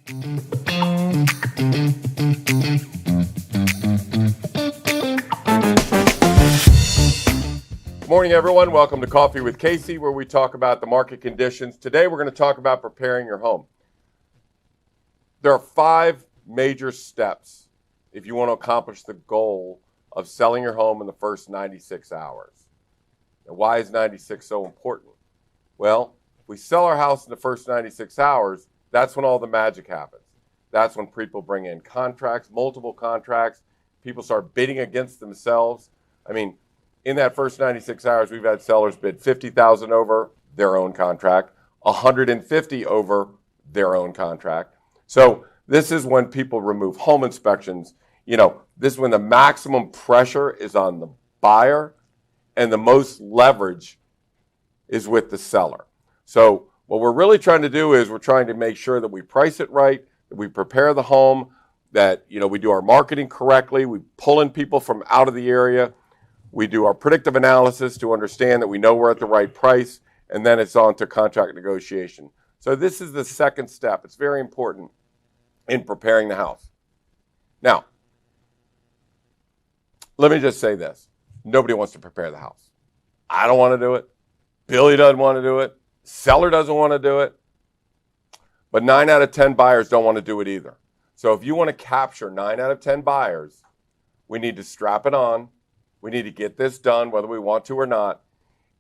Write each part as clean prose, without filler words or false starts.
Good morning, everyone. Welcome to Coffee with Casey, where we talk about the market conditions. Today, we're going to talk about preparing your home. There are 5 major steps if you want to accomplish the goal of selling your home in the first 96 hours. Now, why is 96 so important? Well, if we sell our house in the first 96 hours, that's when all the magic happens. That's when people bring in contracts, multiple contracts. People start bidding against themselves. I mean, in that first 96 hours, we've had sellers bid $50,000 over their own contract, $150,000 over their own contract. So this is when people remove home inspections. You know, this is when the maximum pressure is on the buyer and the most leverage is with the seller. So what we're really trying to do is we're trying to make sure that we price it right, that we prepare the home, that, you know, we do our marketing correctly, we pull in people from out of the area, we do our predictive analysis to understand that we know we're at the right price, and then it's on to contract negotiation. So this is the second step. It's very important in preparing the house. Now, let me just say this. Nobody wants to prepare the house. I don't want to do it. Billy doesn't want to do it. Seller doesn't want to do it. But 9 out of 10 buyers don't want to do it either. So if you want to capture 9 out of 10 buyers, we need to strap it on. We need to get this done whether we want to or not.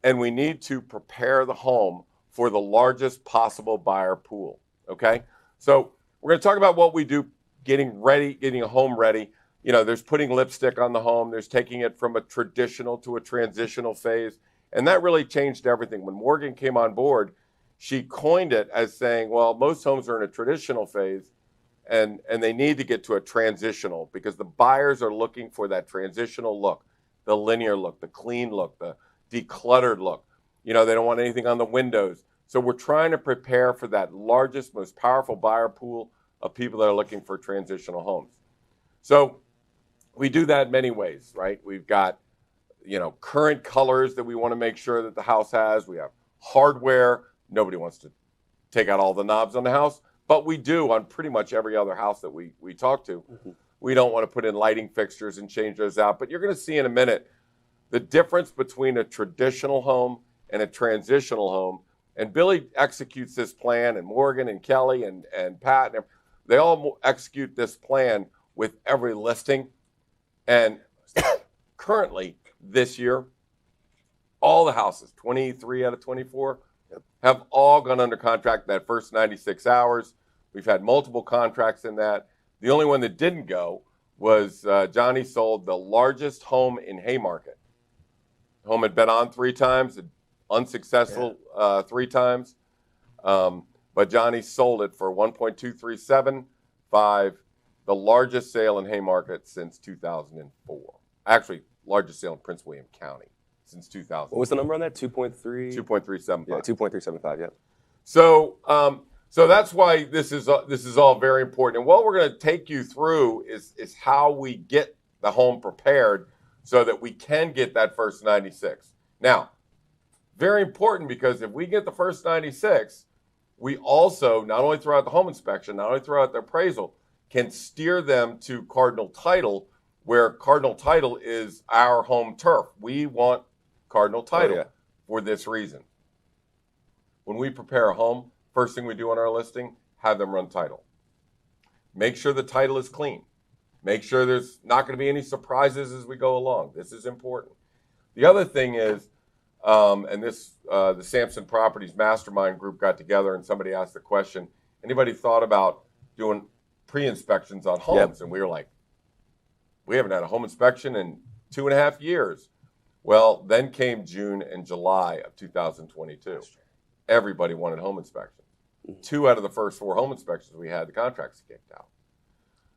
And we need to prepare the home for the largest possible buyer pool. Okay? So we're going to talk about what we do getting ready, getting a home ready. You know, there's putting lipstick on the home. There's taking it from a traditional to a transitional phase. And that really changed everything. When Morgan came on board, she coined it as saying, well, most homes are in a traditional phase and they need to get to a transitional because the buyers are looking for that transitional look, the linear look, the clean look, the decluttered look. You know, they don't want anything on the windows. So we're trying to prepare for that largest, most powerful buyer pool of people that are looking for transitional homes. So we do that in many ways, right? We've got, you know, current colors that we want to make sure that the house has. We have hardware. Nobody wants to take out all the knobs on the house, but we do on pretty much every other house that we talk to. Mm-hmm. We don't want to put in lighting fixtures and change those out, but you're going to see in a minute the difference between a traditional home and a transitional home. And Billy executes this plan, and Morgan and Kelly and Pat, and they all execute this plan with every listing. And currently, this year, all the houses, 23 out of 24, have all gone under contract that first 96 hours. We've had multiple contracts in that. The only one that didn't go was Johnny sold the largest home in Haymarket. The home had been on 3 times, unsuccessful 3 times. But Johnny sold it for $1.237.5, the largest sale in Haymarket since 2004. Actually, largest sale in Prince William County since 2000. What was the number on that? 2.3? 2.375. Yeah, 2.375, yeah. So that's why this is all very important. And what we're going to take you through is how we get the home prepared so that we can get that first 96. Now, very important because if we get the first 96, we also, not only throw out the home inspection, not only throw out the appraisal, can steer them to Cardinal Title, where Cardinal Title is our home turf. We want Cardinal Title for this reason. When we prepare a home, first thing we do on our listing, have them run title. Make sure the title is clean. Make sure there's not going to be any surprises as we go along. This is important. The other thing is, the Samson Properties mastermind group got together and somebody asked the question, anybody thought about doing pre-inspections on homes? Yep. And we were like, we haven't had a home inspection in 2.5 years. Well, then came June and July of 2022. Everybody wanted home inspections. 2 out of the first 4 home inspections we had, the contracts kicked out.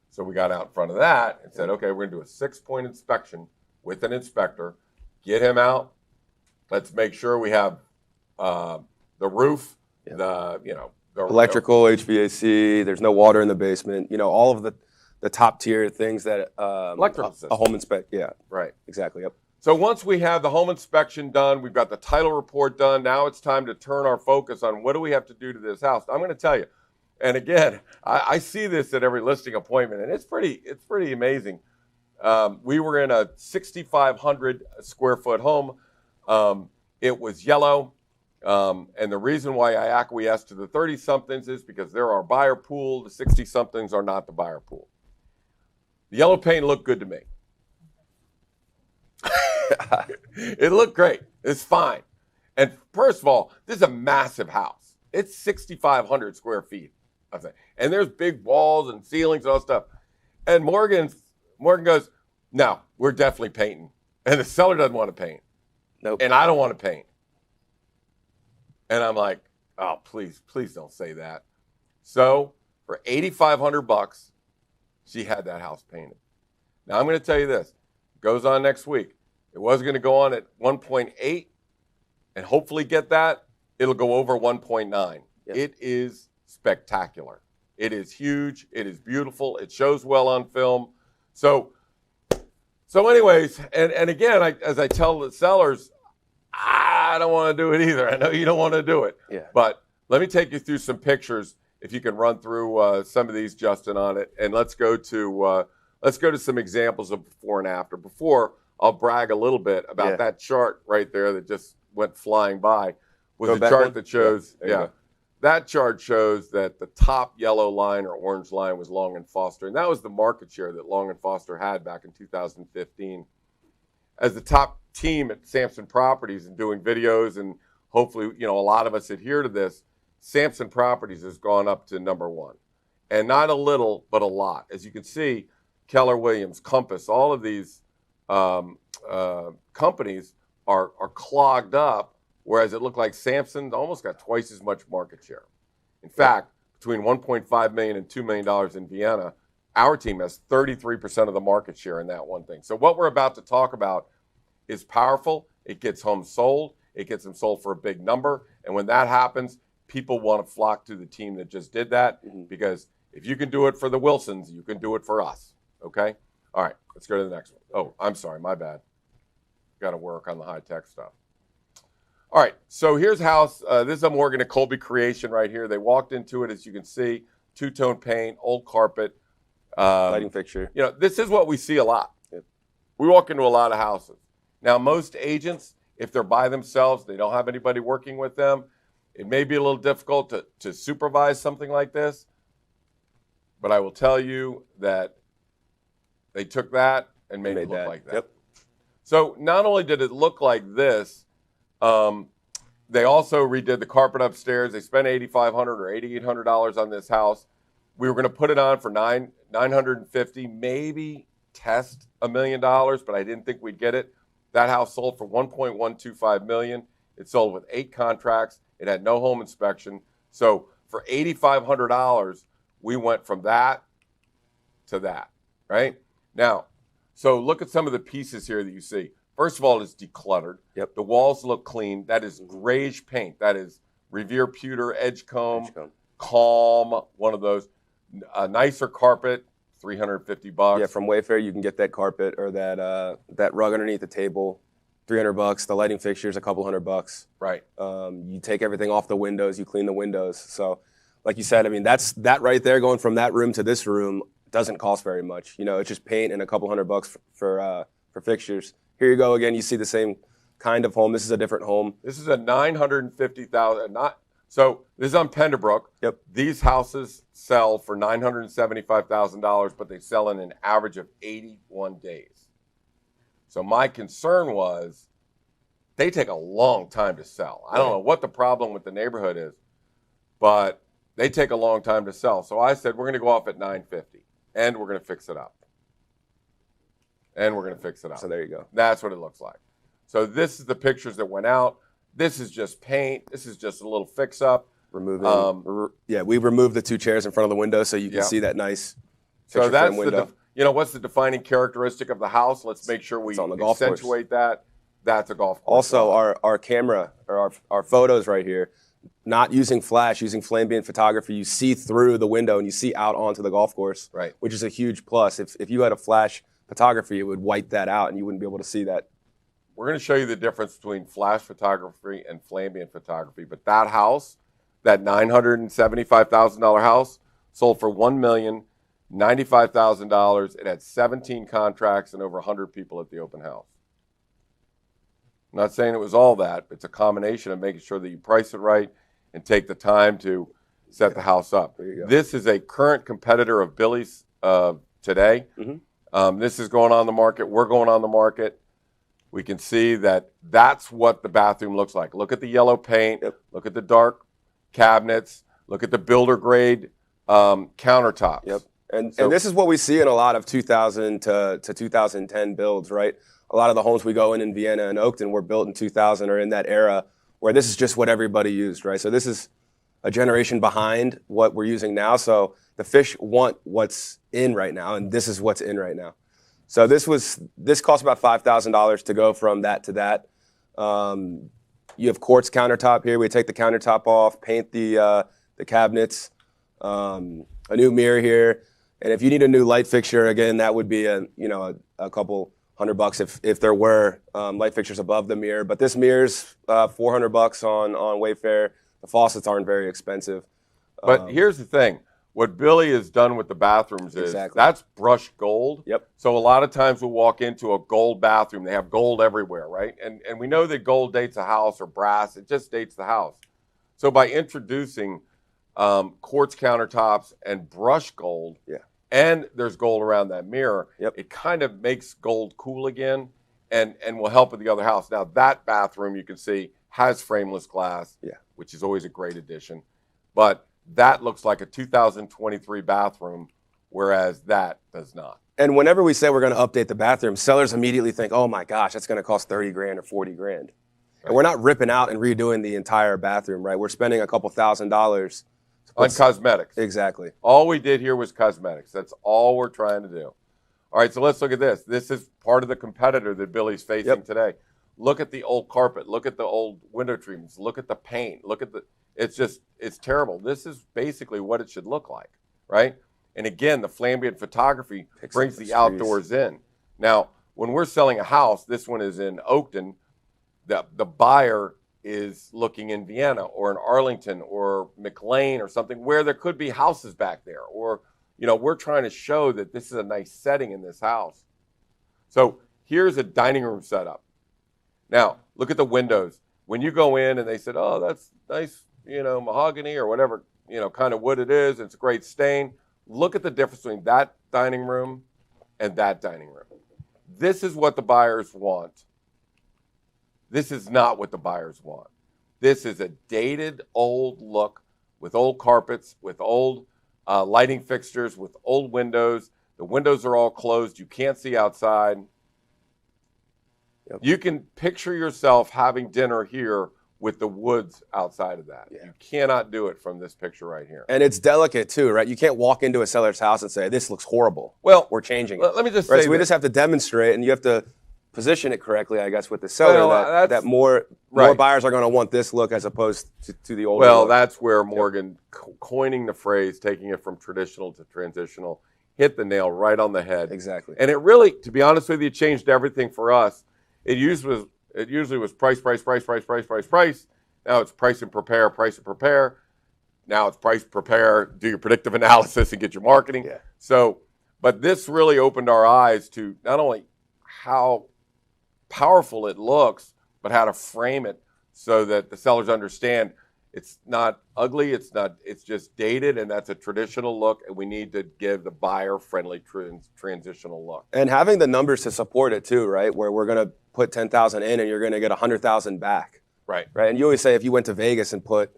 So we got out in front of that and said, okay, we're going to do a 6-point inspection with an inspector. Get him out. Let's make sure we have the roof, the electrical, HVAC. There's no water in the basement. You know, all of the top tier things that electrical system. A home inspect. Yeah, right. Exactly. Yep. So once we have the home inspection done, we've got the title report done. Now it's time to turn our focus on what do we have to do to this house. I'm going to tell you, And again, I see this at every listing appointment, and it's pretty amazing. We were in a 6,500 square foot home. It was yellow. And the reason why I acquiesced to the 30-somethings is because they're our buyer pool. The 60-somethings are not the buyer pool. The yellow paint looked good to me. It looked great. It's fine. And first of all, this is a massive house. It's 6,500 square feet. And there's big walls and ceilings and all stuff. And Morgan goes, no, we're definitely painting. And the seller doesn't want to paint. Nope. And I don't want to paint. And I'm like, oh, please don't say that. So for $8,500, she had that house painted. Now I'm going to tell you this. It goes on next week. It was going to go on at 1.8 and hopefully get that. It'll go over 1.9. Yep. It is spectacular. It is huge. It is beautiful. It shows well on film. So anyways, and again, as I tell the sellers, I don't want to do it either. I know you don't want to do it. Yeah. But let me take you through some pictures, if you can run through some of these, Justin, on it. And let's go to some examples of before and after. Before, I'll brag a little bit about that chart right there that just went flying by. Was a chart that shows, that chart shows that the top yellow line or orange line was Long & Foster. And that was the market share that Long & Foster had back in 2015. As the top team at Samson Properties and doing videos, and hopefully, a lot of us adhere to this, Samson Properties has gone up to number one. And not a little, but a lot. As you can see, Keller Williams, Compass, all of these companies are clogged up, whereas it looked like Samson almost got twice as much market share. In fact, between $1.5 million and $2 million in Vienna, our team has 33% of the market share in that one thing. So what we're about to talk about is powerful. It gets homes sold. It gets them sold for a big number. And when that happens, people want to flock to the team that just did that, because if you can do it for the Wilsons, you can do it for us. Okay? All right, let's go to the next one. Oh, I'm sorry, my bad. Got to work on the high-tech stuff. All right, so here's house. This is a Morgan and Colby creation right here. They walked into it, as you can see, two-tone paint, old carpet. Lighting fixture. This is what we see a lot. Yep. We walk into a lot of houses. Now, most agents, if they're by themselves, they don't have anybody working with them, it may be a little difficult to supervise something like this. But I will tell you that they took that and made it look like that. Yep. So not only did it look like this, they also redid the carpet upstairs. They spent $8,500 or $8,800 on this house. We were going to put it on for $950,000, maybe test $1 million, but I didn't think we'd get it. That house sold for $1.125 million. It sold with 8 contracts. It had no home inspection. So for $8,500, we went from that to that, right? Now, so look at some of the pieces here that you see. First of all, it's decluttered. Yep. The walls look clean. That is grayish paint. That is Revere Pewter, Edgecombe, Calm, one of those. A nicer carpet, $350. Yeah, from Wayfair, you can get that carpet or that rug underneath the table, $300. The lighting fixtures, a couple $100. Right. You take everything off the windows, you clean the windows. So, like you said, I mean, that right there, going from that room to this room, doesn't cost very much. It's just paint and a couple $100 for fixtures. Here you go again. You see the same kind of home. This is a different home. This is a $950,000. So this is on Penderbrook. Yep. These houses sell for $975,000, but they sell in an average of 81 days. So my concern was they take a long time to sell. I don't know what the problem with the neighborhood is, but they take a long time to sell. So I said, we're going to go off at $950, and we're going to fix it up. So there you go. That's what it looks like. So this is the pictures that went out. This is just paint. This is just a little fix-up. We removed the 2 chairs in front of the window so you can see that nice picture frame window. What's the defining characteristic of the house? Let's make sure we accentuate that. That's a golf course. Also, our camera, or our photos right here, not using flash, using flame-beam photography, you see through the window and you see out onto the golf course, right? Which is a huge plus. If you had a flash photography, it would wipe that out and you wouldn't be able to see that. We're going to show you the difference between flash photography and flame-beam photography. But that house that $975,000 house sold for $1,095,000. It had 17 contracts and over 100 people at the open house. I'm not saying it was all that, but it's a combination of making sure that you price it right and take the time to set the house up. This is a current competitor of Billy's today. This is going on the market. We're going on the market. We can see that that's what the bathroom looks like. Look at the yellow paint. Look at the dark cabinets. Look at the builder grade countertops. And this is what we see in a lot of 2000 to 2010 builds, right? A lot of the homes we go in Vienna and Oakton were built in 2000 or in that era where this is just what everybody used, right? So this is a generation behind what we're using now. So the fish want what's in right now, and this is what's in right now. So this cost about $5,000 to go from that to that. You have quartz countertop here. We take the countertop off, paint the cabinets, a new mirror here, and if you need a new light fixture, again, that would be a couple $100 if there were light fixtures above the mirror. But this mirror's $400 on Wayfair. The faucets aren't very expensive. But here's the thing. What Billy has done with the bathrooms is that's brushed gold. So a lot of times we'll walk into a gold bathroom. They have gold everywhere, right? And we know that gold dates a house or brass. It just dates the house. So by introducing quartz countertops and brushed gold, and there's gold around that mirror, it kind of makes gold cool again and will help with the other house. Now, that bathroom, you can see, has frameless glass, which is always a great addition. But that looks like a 2023 bathroom, whereas that does not. And whenever we say we're going to update the bathroom, sellers immediately think, oh my gosh, that's going to cost 30 grand or 40 grand. And we're not ripping out and redoing the entire bathroom, right? We're spending a couple $1,000s on cosmetics. Exactly. All we did here was cosmetics. That's all we're trying to do. All right, so let's look at this. This is part of the competitor that Billy's facing today. Look at the old carpet. Look at the old window treatments. Look at the paint. Look at the, it's terrible. This is basically what it should look like, right? And again, the flambient photography brings the outdoors in. Now, when we're selling a house, this one is in Oakton, the buyer is looking in Vienna or in Arlington or McLean or something where there could be houses back there. Or, we're trying to show that this is a nice setting in this house. So here's a dining room setup. Now, look at the windows. When you go in and they said, oh, that's nice, mahogany or whatever, kind of wood it is. It's a great stain. Look at the difference between that dining room and that dining room. This is what the buyers want. This is not what the buyers want. This is a dated, old look with old carpets, with old lighting fixtures, with old windows. The windows are all closed. You can't see outside. You can picture yourself having dinner here with the woods outside of that. You cannot do it from this picture right here. And it's delicate too, right? You can't walk into a seller's house and say, this looks horrible. Well, we're changing it. Let me just say so we just have to demonstrate, and you have to position it correctly, I guess, with the seller, that more buyers are going to want this look as opposed to the old look. That's where Morgan, coining the phrase, taking it from traditional to transitional, hit the nail right on the head. Exactly. And it really, to be honest with you, changed everything for us. It usually was price. Now it's price and prepare. Now it's price, prepare, do your predictive analysis and get your marketing. So, but this really opened our eyes to not only how powerful it looks, but how to frame it so that the sellers understand it's not ugly, it's just dated, and that's a traditional look, and we need to give the buyer-friendly transitional look. And having the numbers to support it too, right? Where we're going to put 10,000 in and you're going to get 100,000 back. Right. And you always say if you went to Vegas and put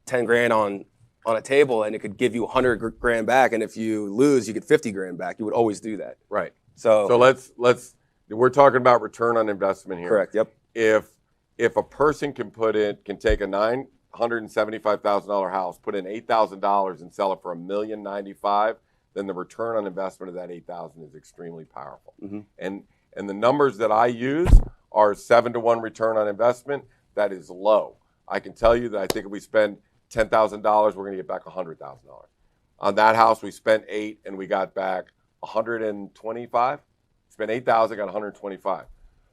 10 grand on a table and it could give you 100 grand back, and if you lose, you get 50 grand back, you would always do that. Right. So we're talking about return on investment here. Correct. Yep. If a person can take a $975,000 house, put in $8,000 and sell it for $1,095,000, then the return on investment of that $8,000 is extremely powerful. And the numbers that I use are 7-to-1 return on investment. That is low. I can tell you that I think if we spend $10,000, we're going to get back $100,000. On that house, we spent $8,000 and we got back $125,000. Spent $8,000, got $125,000.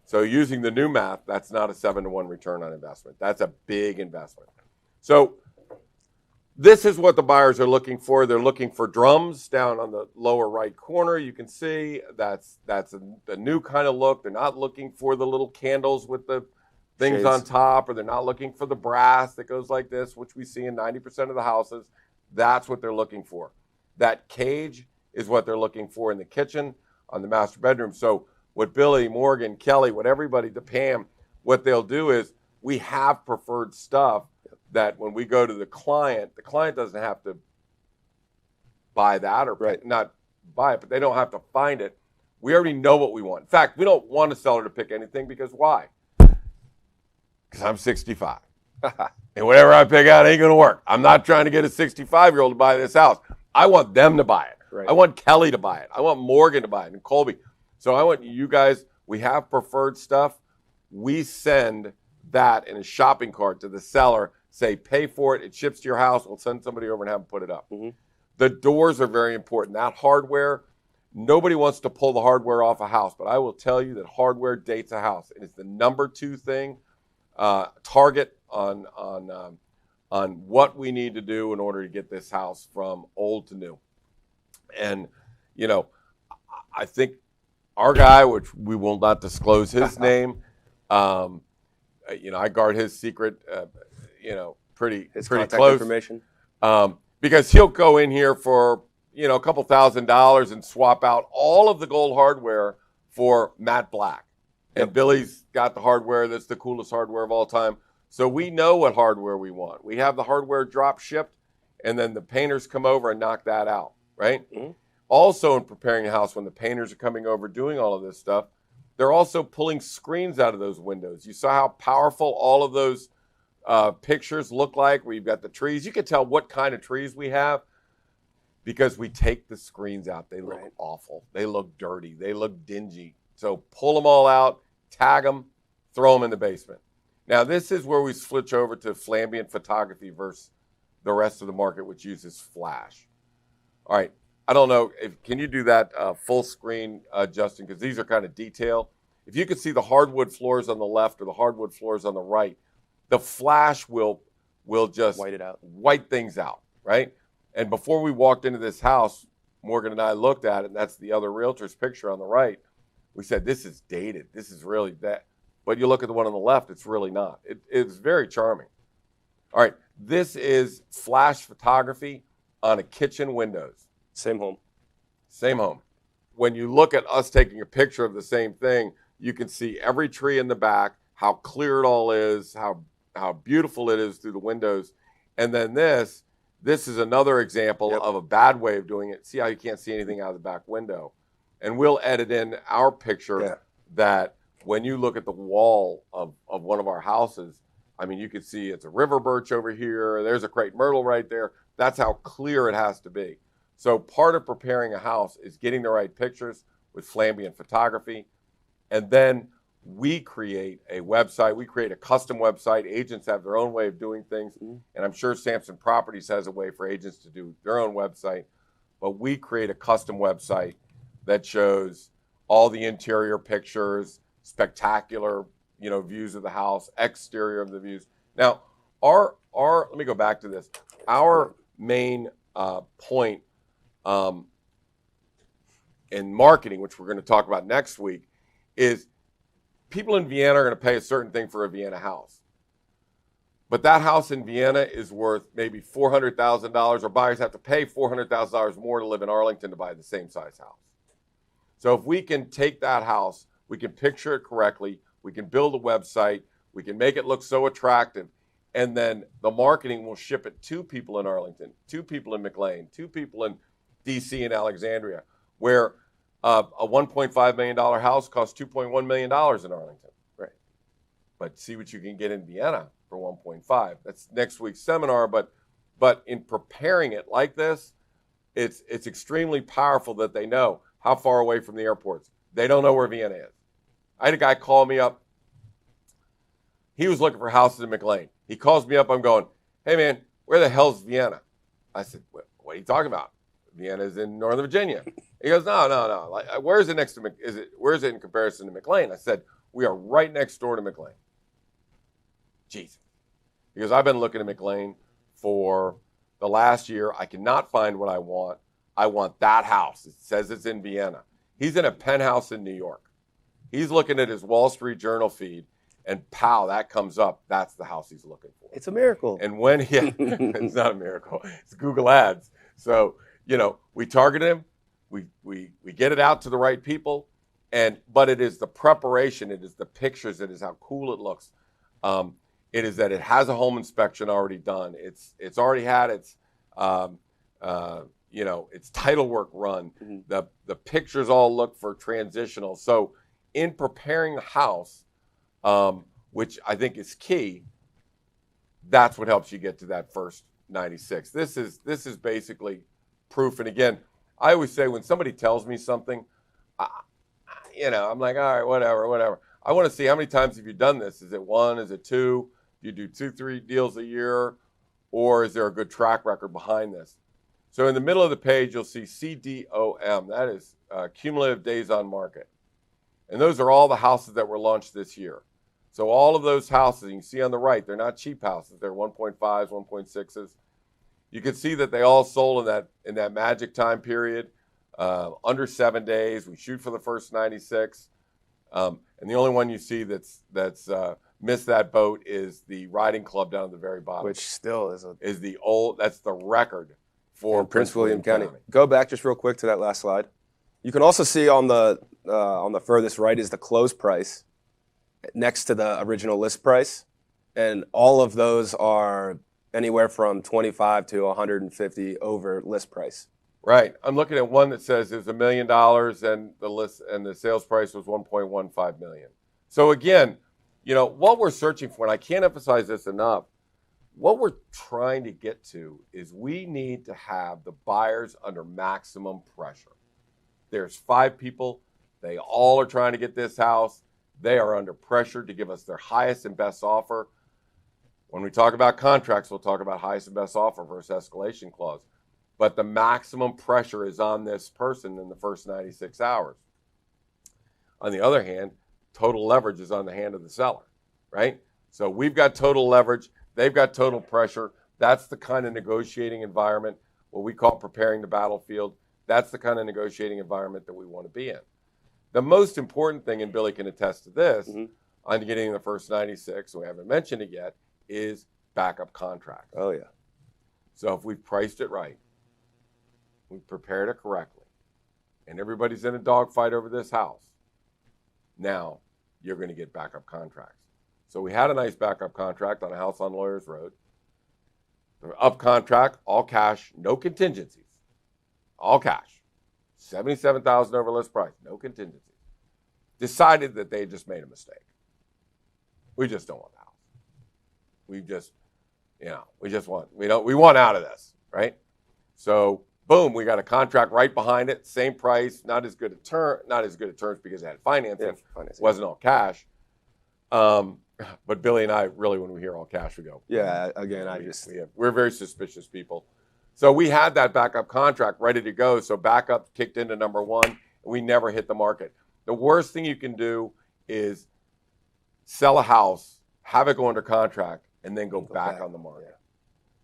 So using the new math, that's not a 7-to-1 return on investment. That's a big investment. So This is what the buyers are looking for. They're looking for drums down on the lower right corner. You can see that's a new kind of look. They're not looking for the little candles with the things Shades. on top, or they're not looking for the brass that goes like this, which we see in 90% of the houses. That's what they're looking for. That cage is what they're looking for in the kitchen, on the master bedroom. So what Billy, Morgan, Kelly, what everybody, the Pam, what they'll do is we have preferred stuff that when we go to the client doesn't have to buy that or not buy it, but they don't have to find it. We already know what we want. In fact, we don't want a seller to pick anything because why? Because I'm 65. And whatever I pick out ain't going to work. I'm not trying to get a 65-year-old to buy this house. I want them to buy it. Right. I want Kelly to buy it. I want Morgan to buy it and Colby. So I want you guys, we have preferred stuff. We send that in a shopping cart to the seller, say, pay for it. It ships to your house. We'll send somebody over and have them put it up. Mm-hmm. The doors are very important. That hardware, nobody wants to pull the hardware off a house, but I will tell you that hardware dates a house. It is the number 2 thing, target on what we need to do in order to get this house from old to new. And, you know, I think our guy, which we will not disclose his name, you know, I guard his secret, you know, pretty contact close. Information. Because he'll go in here for, you know, a couple $1,000s and swap out all of the gold hardware for matte black. And Yep. Billy's got the hardware that's the coolest hardware of all time. So we know what hardware we want. We have the hardware drop shipped, and then the painters come over and knock that out, right? Mm-hmm. Also, in preparing a house, when the painters are coming over doing all of this stuff, they're also pulling screens out of those windows. You saw how powerful all of those pictures look like, where you've got the trees. You can tell what kind of trees we have because we take the screens out. They look awful. They look dirty. They look dingy. So pull them all out, tag them, throw them in the basement. Now, this is where we switch over to flambient photography versus the rest of the market, which uses flash. All right. I don't know. Can you do that full screen, Justin? Because these are kind of detailed. If you can see the hardwood floors on the left or the hardwood floors on the right, the flash will just white things out, right? And before we walked into this house, Morgan and I looked at it, and that's the other realtor's picture on the right. We said, this is dated. This is really bad. But you look at the one on the left, it's really not. It's very charming. All right, this is flash photography on a kitchen windows. Same home. Same home. When you look at us taking a picture of the same thing, you can see every tree in the back, how clear it all is, how beautiful it is through the windows. And then this is another example of a bad way of doing it. See how you can't see anything out of the back window. And we'll edit in our picture that when you look at the wall of one of our houses, I mean, you can see it's a river birch over here. There's a crepe myrtle right there. That's how clear it has to be. So part of preparing a house is getting the right pictures with flambient photography. And then we create a website. We create a custom website. Agents have their own way of doing things. And I'm sure Samson Properties has a way for agents to do their own website. But we create a custom website that shows all the interior pictures, spectacular, you know, views of the house, exterior of the views. Now, let me go back to this. Our main point in marketing, which we're going to talk about next week, is people in Vienna are going to pay a certain thing for a Vienna house. But that house in Vienna is worth maybe $400,000, or buyers have to pay $400,000 more to live in Arlington to buy the same size house. So if we can take that house, we can picture it correctly, we can build a website, we can make it look so attractive, and then the marketing will ship it to people in Arlington, to people in McLean, to people in DC and Alexandria, where a $1.5 million house costs $2.1 million in Arlington. Right. But see what you can get in Vienna for 1.5. That's next week's seminar, but in preparing it like this, it's extremely powerful that they know how far away from the airports. They don't know where Vienna is. I had a guy call me up. He was looking for houses in McLean. He calls me up. I'm going, hey, man, where the hell's Vienna? I said, what are you talking about? Vienna is in Northern Virginia. He goes, no. Like, where is it next to where is it in comparison to McLean? I said, we are right next door to McLean. Jesus. He goes, I've been looking at McLean for the last year. I cannot find what I want. I want that house. It says it's in Vienna. He's in a penthouse in New York. He's looking at his Wall Street Journal feed, and pow, that comes up. That's the house he's looking for. It's a miracle. And when it's not a miracle. It's Google Ads. So, we target him. We get it out to the right people. But it is the preparation. It is the pictures. It is how cool it looks. It is that it has a home inspection already done. It's already had its its title work run. Mm-hmm. The pictures all look for transitional. So in preparing the house, which I think is key, that's what helps you get to that first 96. This is basically proof. And again, I always say when somebody tells me something, I'm like, all right, whatever. I want to see how many times have you done this? Is it one? Is it two? Do you do 2-3 deals a year? Or is there a good track record behind this? So in the middle of the page, you'll see CDOM. That is cumulative days on market. And those are all the houses that were launched this year. So all of those houses, you can see on the right, they're not cheap houses. They're 1.5s, 1.6s. You can see that they all sold in that magic time period, under 7 days. We shoot for the first 96. And the only one you see that's missed that boat is the riding club down at the very bottom. Which still is that's the record for Prince William County. Go back just real quick to that last slide. You can also see on the furthest right is the close price next to the original list price. And all of those are anywhere from 25 to 150 over list price. Right. I'm looking at one that says it's $1 million and the sales price was $1.15 million. So again, what we're searching for, and I can't emphasize this enough, what we're trying to get to is we need to have the buyers under maximum pressure. There's 5 people. They all are trying to get this house. They are under pressure to give us their highest and best offer. When we talk about contracts, we'll talk about highest and best offer versus escalation clause. But the maximum pressure is on this person in the first 96 hours. On the other hand, total leverage is on the hand of the seller, right? So we've got total leverage. They've got total pressure. That's the kind of negotiating environment, what we call preparing the battlefield. That's the kind of negotiating environment that we want to be in. The most important thing, and Billy can attest to this, on getting the first 96, we haven't mentioned it yet, is backup contracts. Oh, yeah. So if we've priced it right, we've prepared it correctly, and everybody's in a dogfight over this house, now you're going to get backup contracts. So we had a nice backup contract on a house on Lawyers Road. The up contract, all cash, no contingencies. All cash. $77,000 over list price, no contingencies. Decided that they just made a mistake. We just don't want the house. We want out of this, right? So boom, we got a contract right behind it, same price, not as good a terms because it had financing. Wasn't all cash. But Billy and I really, when we hear all cash, we go. Yeah, again, we're very suspicious people. So we had that backup contract ready to go. So backup kicked into number one, and we never hit the market. The worst thing you can do is sell a house, have it go under contract, and then go back on the market. Yeah.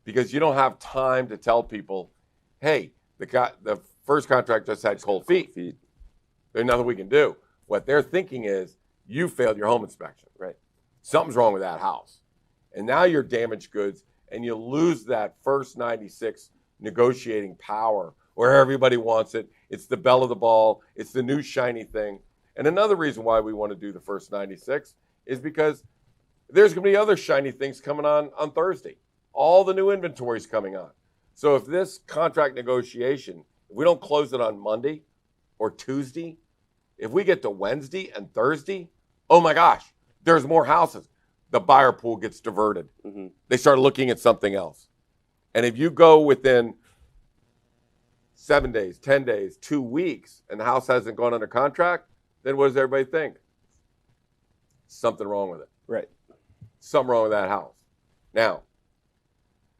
Because you don't have time to tell people, hey, the first contract just had cold feet. There's nothing we can do. What they're thinking is, you failed your home inspection. Right. Something's wrong with that house. And now you're damaged goods, and you lose that first 96 negotiating power where everybody wants it. It's the belle of the ball. It's the new shiny thing. And another reason why we want to do the first 96 is because there's going to be other shiny things coming on Thursday. All the new inventory is coming on. So if this contract negotiation, if we don't close it on Monday or Tuesday, if we get to Wednesday and Thursday, oh my gosh, there's more houses. The buyer pool gets diverted. Mm-hmm. They start looking at something else. And if you go within 7 days, 10 days, 2 weeks, and the house hasn't gone under contract, then what does everybody think? Something wrong with it. Right. Something wrong with that house. Now,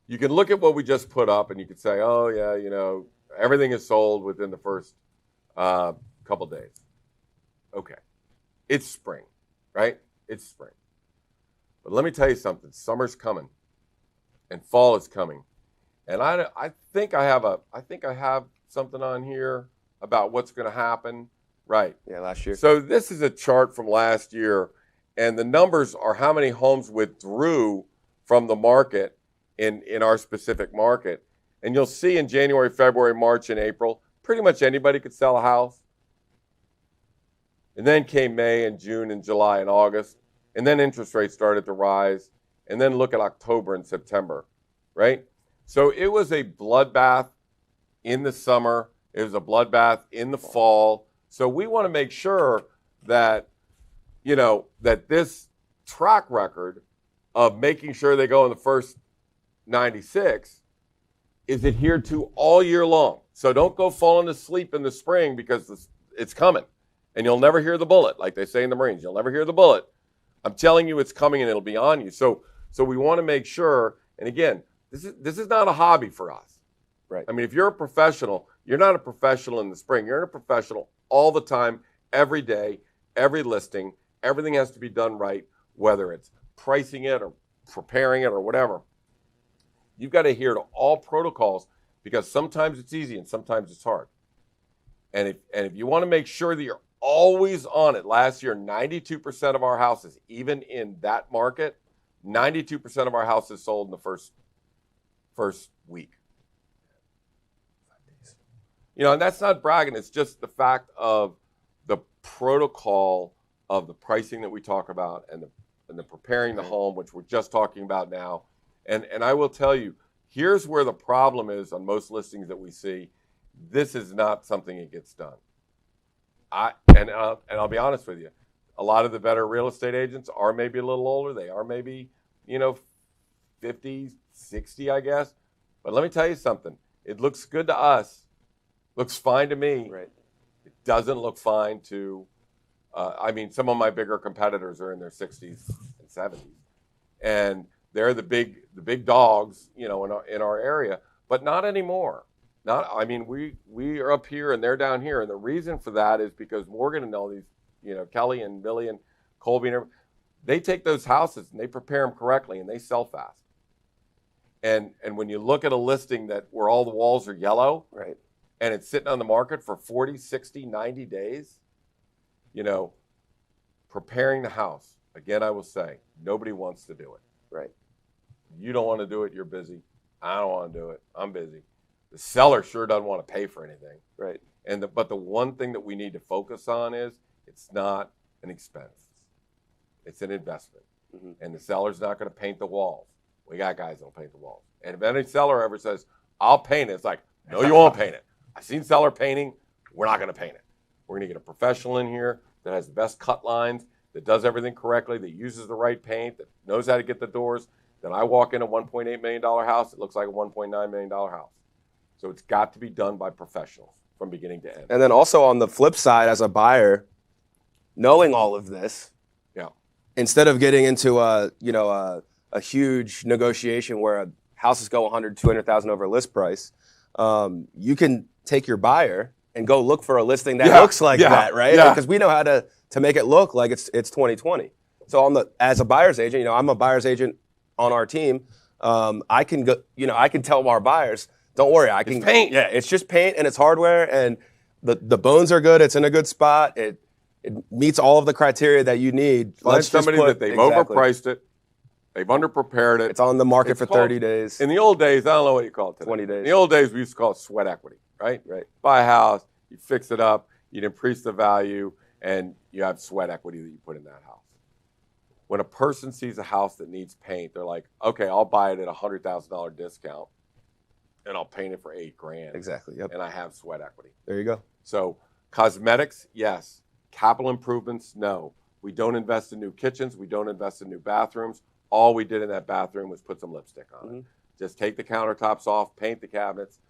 you can look at what we just put up and you could say, oh, yeah, everything is sold within the first couple days. Okay. It's spring, right? It's spring. But let me tell you something. Summer's coming and fall is coming. And I think I have something on here about what's going to happen. Right. Yeah, last year. So this is a chart from last year, and the numbers are how many homes withdrew from the market in our specific market. And you'll see in January, February, March, and April, pretty much anybody could sell a house. And then came May and June and July and August. And then interest rates started to rise. And then look at October and September, right? So it was a bloodbath in the summer. It was a bloodbath in the fall. So we want to make sure that, that this track record of making sure they go in the first 96 is adhered to all year long. So don't go falling asleep in the spring because it's coming. And you'll never hear the bullet, like they say in the Marines. You'll never hear the bullet. I'm telling you it's coming and it'll be on you. So we want to make sure, and again, this is not a hobby for us. Right. I mean, if you're a professional, you're not a professional in the spring. You're a professional all the time, every day, every listing. Everything has to be done right, whether it's pricing it or preparing it or whatever. You've got to adhere to all protocols because sometimes it's easy and sometimes it's hard. And if you want to make sure that you're always on it, last year, 92% of our houses, even in that market, 92% of our houses sold in the first week. And that's not bragging. It's just the fact of the protocol of the pricing that we talk about and the preparing the home, which we're just talking about now. And I will tell you, here's where the problem is on most listings that we see. This is not something that gets done. And I'll be honest with you, a lot of the better real estate agents are maybe a little older. They are maybe, 50, 60, I guess. But let me tell you something. It looks good to us. Looks fine to me. Right. It doesn't look fine to, some of my bigger competitors are in their 60s and 70s. And they're the big dogs, in our area, but not anymore. We are up here and they're down here. And the reason for that is because Morgan and all these, Kelly and Billy and Colby, they take those houses and they prepare them correctly and they sell fast. And when you look at a listing where all the walls are yellow, right, and it's sitting on the market for 40, 60, 90 days, preparing the house, again, I will say, nobody wants to do it. Right. You don't want to do it, you're busy. I don't want to do it, I'm busy. The seller sure doesn't want to pay for anything. Right. But the one thing that we need to focus on is it's not an expense. It's an investment. Mm-hmm. And the seller's not going to paint the walls. We got guys that'll paint the walls. And if any seller ever says, I'll paint it, it's like, no, you won't paint it. I've seen seller painting. We're not going to paint it. We're going to get a professional in here that has the best cut lines, that does everything correctly, that uses the right paint, that knows how to get the doors. Then I walk in a $1.8 million house. It looks like a $1.9 million house. So it's got to be done by professionals from beginning to end. And then also on the flip side, as a buyer, knowing all of this, instead of getting into a huge negotiation where houses go 100, 200,000 over list price, you can take your buyer and go look for a listing that looks like that, right? Yeah. Because we know how to make it look like it's 2020. So as a buyer's agent, I'm a buyer's agent on our team. I can go, I can tell our buyers, don't worry, I can it's paint. Yeah, it's just paint and it's hardware and the bones are good. It's in a good spot. It meets all of the criteria that you need. Find somebody that they've overpriced it. They've underprepared it. It's on the market for 30 days. In the old days, I don't know what you call it today. 20 days. In the old days, we used to call it sweat equity, right? Right. Buy a house, you fix it up, you'd increase the value, and you have sweat equity that you put in that house. When a person sees a house that needs paint, they're like, okay, I'll buy it at a $100,000 discount, and I'll paint it for $8,000. Exactly. Yep. And I have sweat equity. There you go. So cosmetics, yes. Capital improvements, no. We don't invest in new kitchens. We don't invest in new bathrooms. All we did in that bathroom was put some lipstick on it. Just take the countertops off, paint the cabinets,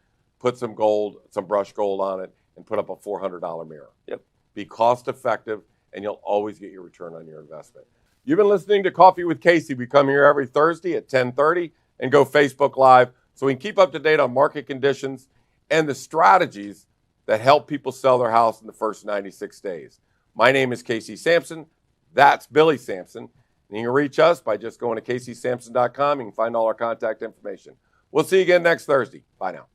put some gold, some brushed gold on it, and put up a $400 mirror. Yep. Be cost effective, and you'll always get your return on your investment. You've been listening to Coffee with Casey. We come here every Thursday at 10:30 and go Facebook Live so we can keep up to date on market conditions and the strategies that help people sell their house in the first 96 days. My name is Casey Samson. That's Billy Samson. And you can reach us by just going to CaseySamson.com. You can find all our contact information. We'll see you again next Thursday. Bye now.